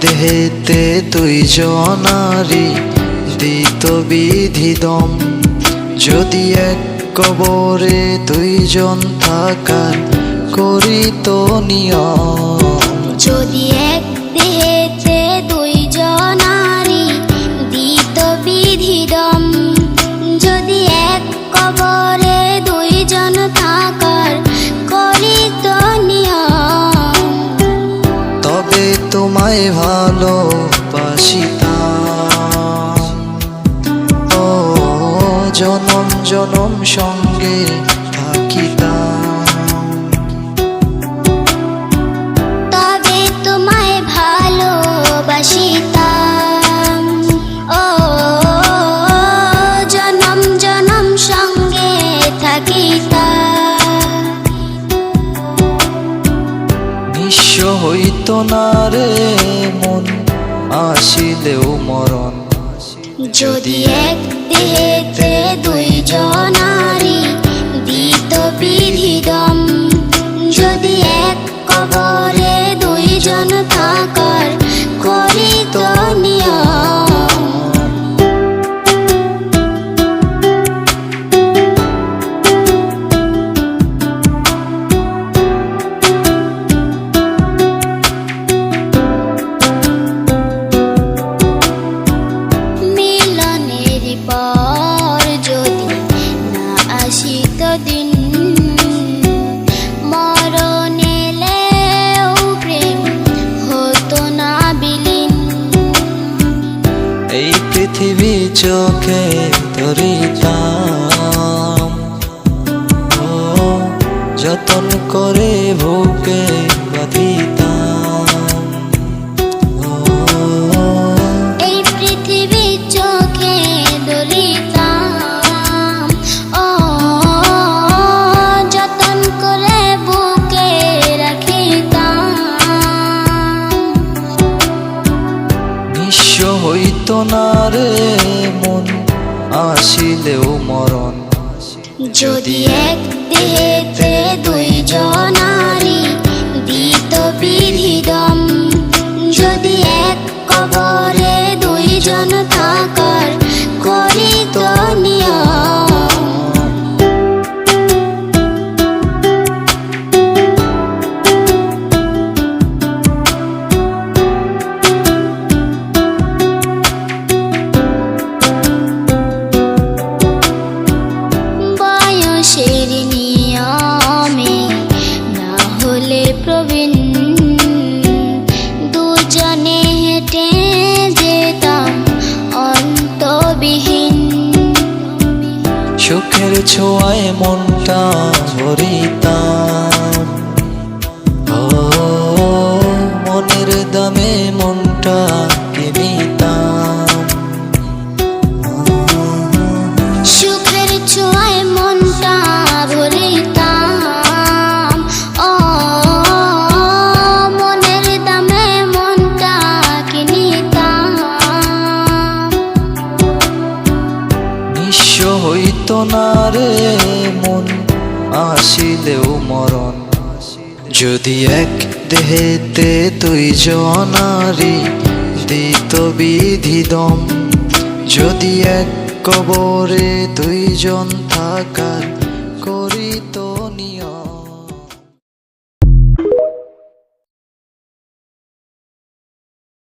দেহেতে দুইজনারি দিত বিধিদম, যদি এক কবরে দুইজন থাকার করিত নিয়ম। যদি এক দেহেতে দুইজনারি দিত বিধিদম, যদি এক কবরে দুইজন থাকার করিত নিয়ম, তবে তোমায় ভালোবাসিতাম, ও জনম জনম সঙ্গে থাকিতাম। তবে তোমায় ভালোবাসিতাম, ও জনম জনম সঙ্গে থাকিতাম। নিঃস্ব হইত না রে মন আসিলেও মরণ, যদি এক দেহেতে দুইজনারি দিত বিধিদম, যদি এক কবরে দুইজন থাকার করিত নিয়ম। মিলনের পর যদি না আসিত দিন, মরণ এলেও প্রেম হতো না বিলীন। এই পৃথিবী চোখে ধরিতাম, ও যতন করে বুকে বাঁধিতাম। এই পৃথিবী চোখে ধরিতাম, ও যতন করে বুকে রাখিতাম। নিঃস্ব হইত না রে মন আসিলেও মরণ, যদি এক দেহেতে দুইজনারি দিত বিধিদম, যদি এক কবরে দুইজন থাকার করিত নিয়ম। বয়সের নিয়মে না হলে প্রবীণ, দুজনে হেঁটে যেতাম অন্তবিহীন। সুখের ছোঁয়ায় মনটা ভরিতাম, ও মনের দামে মনটা কিনিতাম। সুখের ছোঁয়ায় মনটা ভরিতাম, ও মনের দামে মনটা কিনিতাম। নিঃস্ব হইত না রে মন আসিলেও মরণ, যদি এক দেহেতে দুইজনারি দিত বিধিদম, যদি এক কবরে দুইজন থাকার করিত নিয়ম।